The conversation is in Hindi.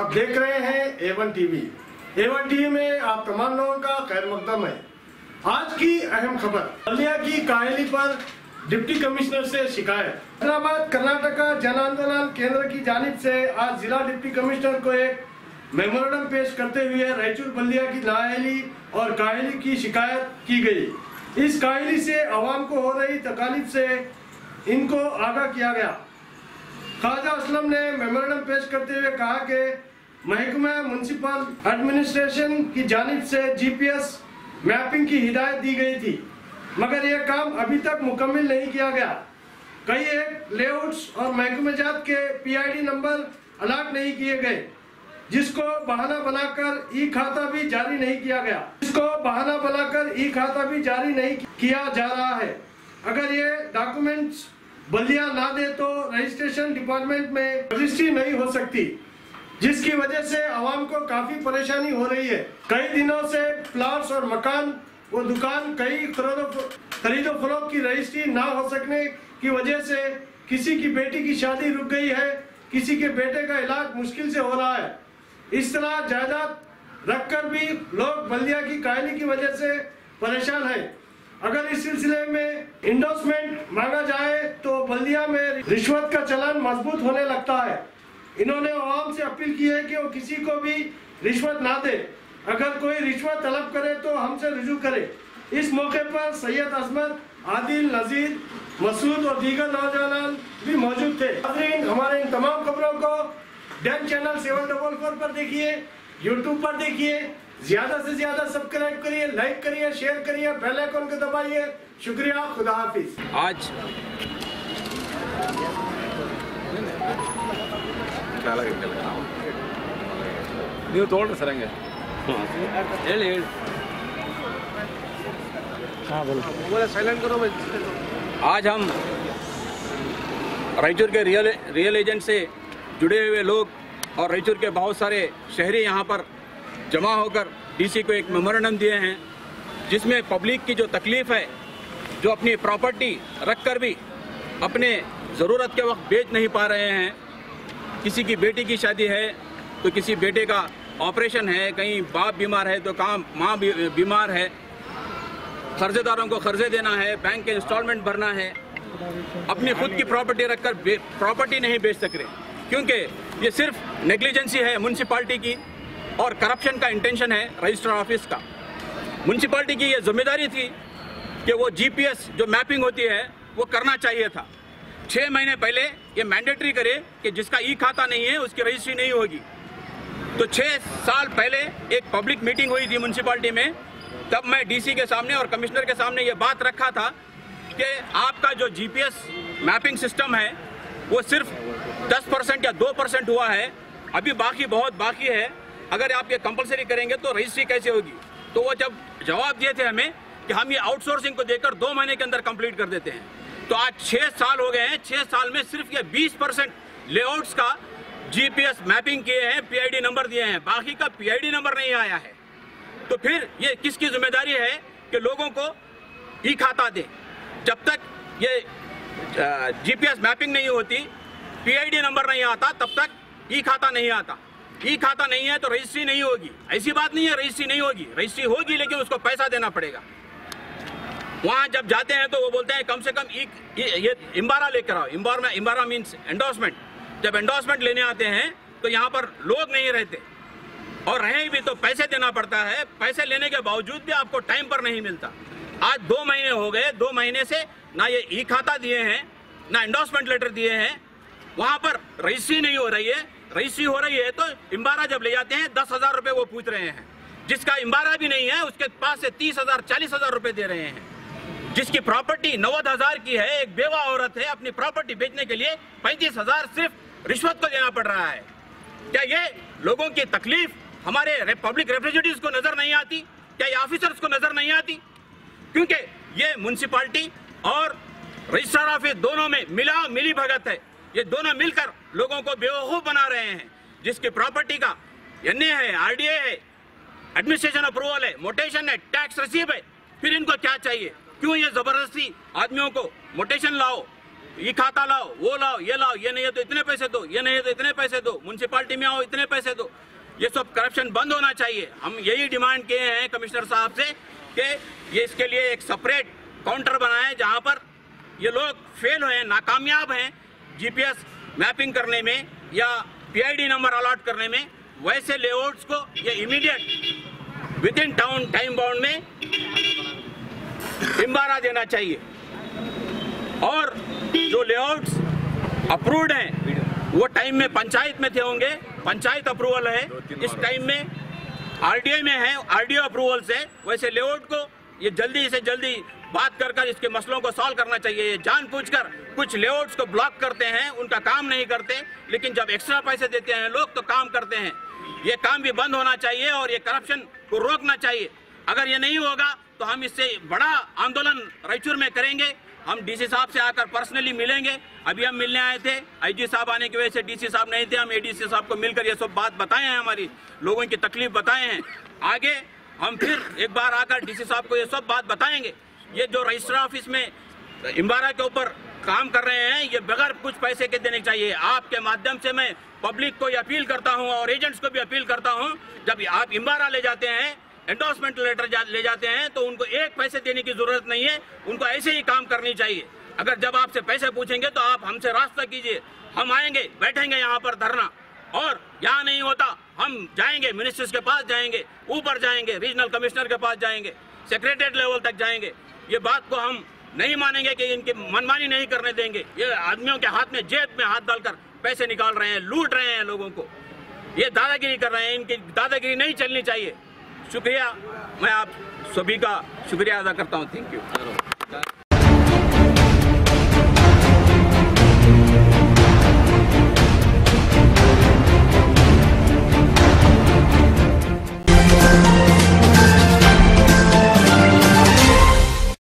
आप देख रहे हैं A1 टीवी। A1 टीवी में आप तमाम लोगों का खैर मकदम है। आज की अहम खबर, बल्दिया की कायली पर डिप्टी कमिश्नर से शिकायत। हैदराबाद कर्नाटका जन आंदोलन केंद्र की जानिब से आज जिला डिप्टी कमिश्नर को एक मेमोरेंडम पेश करते हुए रायचूर बल्दिया की नाअहली और कायली की शिकायत की गई। इस कायली से आवाम को हो रही तकलीफ से इनको आगाह किया गया। ख्वाजा असलम ने मेमोरेंडम पेश करते हुए कहा कि महकमा म्युनिसिपल एडमिनिस्ट्रेशन की जानिब से GPS मैपिंग की हिदायत दी गई थी, मगर यह काम अभी तक मुकम्मल नहीं किया गया। कई एक लेआउट्स और महकमे जात के PID नंबर अलॉट नहीं किए गए, जिसको बहाना बनाकर ई खाता भी जारी नहीं किया जा रहा है। अगर ये डॉक्यूमेंट्स बल्दिया ना दे तो रजिस्ट्रेशन डिपार्टमेंट में रजिस्ट्री नहीं हो सकती, जिसकी वजह से आवाम को काफी परेशानी हो रही है। कई दिनों से प्लॉट्स और मकान व दुकान कई खरीदो फरोख्त की रजिस्ट्री ना हो सकने की वजह से किसी की बेटी की शादी रुक गई है, किसी के बेटे का इलाज मुश्किल से हो रहा है। इस तरह जायदाद रखकर भी लोग बल्दिया की कायली की वजह से परेशान हैं। अगर इस सिलसिले में इंडोर्समेंट मांगा जाए तो बल्दिया में रिश्वत का चलन मजबूत होने लगता है। इन्होंने आवाम से अपील की है कि वो किसी को भी रिश्वत ना दे। अगर कोई रिश्वत तलब करे तो हमसे रुजू करे। इस मौके पर सैयद अजमत, आदिल, नजीर, मसूद और दीगर नौजवान भी मौजूद थे। हमारे इन तमाम खबरों को डैन चैनल 744 पर देखिए, यूट्यूब पर देखिए। ज्यादा से ज्यादा सब्सक्राइब करिए, लाइक करिए, शेयर करिए, बेल आइकन को दबाइए। शुक्रिया, खुदा हाफिज। आज ನೀವು ತೋಳ್ರಿ ಸರ್ ಹಂಗೆ ಹೇಳಿ आज हम रायचूर के रियल एजेंट से जुड़े हुए लोग और रायचूर के बहुत सारे शहरी यहाँ पर जमा होकर DC को एक मेमोरेंडम दिए हैं, जिसमें पब्लिक की जो तकलीफ़ है, जो अपनी प्रॉपर्टी रखकर भी अपने ज़रूरत के वक्त बेच नहीं पा रहे हैं। किसी की बेटी की शादी है तो किसी बेटे का ऑपरेशन है, कहीं बाप बीमार है तो कहाँ माँ बीमार है, कर्जेदारों को कर्जे देना है, बैंक के इंस्टॉलमेंट भरना है, अपनी खुद की प्रॉपर्टी रखकर प्रॉपर्टी नहीं बेच सक रहे, क्योंकि ये सिर्फ नेग्लिजेंसी है म्यूनसिपाल्टी की और करप्शन का इंटेंशन है रजिस्ट्रार ऑफिस का। म्यूनसिपाल्टी की ये जिम्मेदारी थी कि वो GPS जो मैपिंग होती है वो करना चाहिए था। 6 महीने पहले ये मैंडेटरी करे कि जिसका ई खाता नहीं है उसकी रजिस्ट्री नहीं होगी। तो 6 साल पहले एक पब्लिक मीटिंग हुई थी म्यूनसिपाल्टी में, तब मैं DC के सामने और कमिश्नर के सामने ये बात रखा था कि आपका जो GPS मैपिंग सिस्टम है वो सिर्फ 10% या 2% हुआ है, अभी बहुत बाकी है। अगर आप ये कंपलसरी करेंगे तो रजिस्ट्री कैसे होगी? तो वो जब जवाब दिए थे हमें कि हम ये आउटसोर्सिंग को देकर 2 महीने के अंदर कंप्लीट कर देते हैं। तो आज 6 साल हो गए हैं, 6 साल में सिर्फ ये 20% लेआउट्स का GPS मैपिंग किए हैं, PID नंबर दिए हैं, बाकी का PID नंबर नहीं आया है। तो फिर ये किसकी जिम्मेदारी है कि लोगों को ई खाता दें? जब तक ये GPS मैपिंग नहीं होती, PID नंबर नहीं आता, तब तक ई खाता नहीं आता। ई खाता नहीं है तो रजिस्ट्री नहीं होगी। ऐसी बात नहीं है रजिस्ट्री नहीं होगी, रजिस्ट्री होगी लेकिन उसको पैसा देना पड़ेगा। वहाँ जब जाते हैं तो वो बोलते हैं कम से कम ये इम्बारा लेकर आओ। इम्बारा मीन्स एंडोर्समेंट। जब एंडोर्समेंट लेने आते हैं तो यहाँ पर लोग नहीं रहते, और रहें भी तो पैसे देना पड़ता है। पैसे लेने के बावजूद भी आपको टाइम पर नहीं मिलता। आज 2 महीने हो गए, 2 महीने से ना ये ई खाता दिए हैं ना एंडोर्समेंट लेटर दिए हैं। वहाँ पर रजिस्ट्री नहीं हो रही है। रजिस्ट्री हो रही है तो इम्बारा जब ले जाते हैं 10,000 रुपये वो पूछ रहे हैं। जिसका इम्बारा भी नहीं है उसके पास से 30,000 40,000 रुपये दे रहे हैं। जिसकी प्रॉपर्टी 90,000 की है, एक बेवा औरत है, अपनी प्रॉपर्टी बेचने के लिए 35,000 सिर्फ रिश्वत को देना पड़ रहा है। क्या ये लोगों की तकलीफ हमारे पब्लिक रिप्रेजेंटेटिव्स को नजर नहीं आती? क्या ये ऑफिसर्स को नजर नहीं आती? क्योंकि ये म्युनिसिपाल्टी और रजिस्ट्रार ऑफिस दोनों में मिली भगत है। ये दोनों मिलकर लोगों को बेवकूफ बना रहे हैं। जिसकी प्रॉपर्टी का NA है, RDA है, एडमिनिस्ट्रेशन अप्रूवल है, मोटेशन है, टैक्स रिसीव है, फिर इनको क्या चाहिए? क्यों ये जबरदस्ती आदमियों को मोटेशन लाओ, ये खाता लाओ, वो लाओ, ये नहीं है तो इतने पैसे दो, ये नहीं है तो इतने पैसे दो, म्यूनसिपालिटी में आओ इतने पैसे दो। ये सब करप्शन बंद होना चाहिए। हम यही डिमांड किए हैं कमिश्नर साहब से कि ये इसके लिए एक सेपरेट काउंटर बनाए जहां पर ये लोग फेल हुए, नाकामयाब हैं जीपीएस मैपिंग करने में या पीआईडी नंबर अलॉट करने में। वैसे लेआउट्स को ये immediate with in town time bound में इम्बारा देना चाहिए। और जो लेआउट्स अप्रूव्ड हैं वो टाइम में पंचायत में थे होंगे, पंचायत अप्रूवल है, इस टाइम में आरडीए में है, आरडीओ अप्रूवल से। वैसे लेआउट को ये जल्दी से जल्दी बात कर इसके मसलों को सॉल्व करना चाहिए। ये जानबूझकर कुछ लेआउट्स को ब्लॉक करते हैं, उनका काम नहीं करते, लेकिन जब एक्स्ट्रा पैसे देते हैं लोग तो काम करते हैं। ये काम भी बंद होना चाहिए और ये करप्शन को रोकना चाहिए। अगर ये नहीं होगा तो हम इससे बड़ा आंदोलन रायचूर में करेंगे। हम डीसी साहब से आकर पर्सनली मिलेंगे। अभी हम मिलने आए थे, आईजी साहब आने की वजह से डीसी साहब नहीं थे। हम एडीसी साहब को मिलकर ये सब बात बताए हैं, हमारी लोगों की तकलीफ बताए हैं। आगे हम फिर एक बार आकर डीसी साहब को ये सब बात बताएंगे। ये जो रजिस्टर ऑफिस में इम्बारा के ऊपर काम कर रहे हैं ये बगैर कुछ पैसे के देने चाहिए। आपके माध्यम से मैं पब्लिक को अपील करता हूँ और एजेंट्स को भी अपील करता हूँ, जब आप इम्बारा ले जाते हैं, एंडोर्समेंट लेटर ले जाते हैं तो उनको एक पैसे देने की जरूरत नहीं है, उनको ऐसे ही काम करनी चाहिए। अगर जब आपसे पैसे पूछेंगे तो आप हमसे रास्ता कीजिए, हम आएंगे, बैठेंगे यहाँ पर धरना। और यहाँ नहीं होता हम जाएंगे मिनिस्टर्स के पास, जाएंगे ऊपर, जाएंगे रीजनल कमिश्नर के पास, जाएंगे सेक्रेटरीट लेवल तक जाएंगे। ये बात को हम नहीं मानेंगे कि इनकी मनमानी नहीं करने देंगे। ये आदमियों के हाथ में जेब में हाथ डालकर पैसे निकाल रहे हैं, लूट रहे हैं लोगों को, ये दादागिरी कर रहे हैं। इनकी दादागिरी नहीं चलनी चाहिए। शुक्रिया, मैं आप सभी का शुक्रिया अदा करता हूँ। Thank you.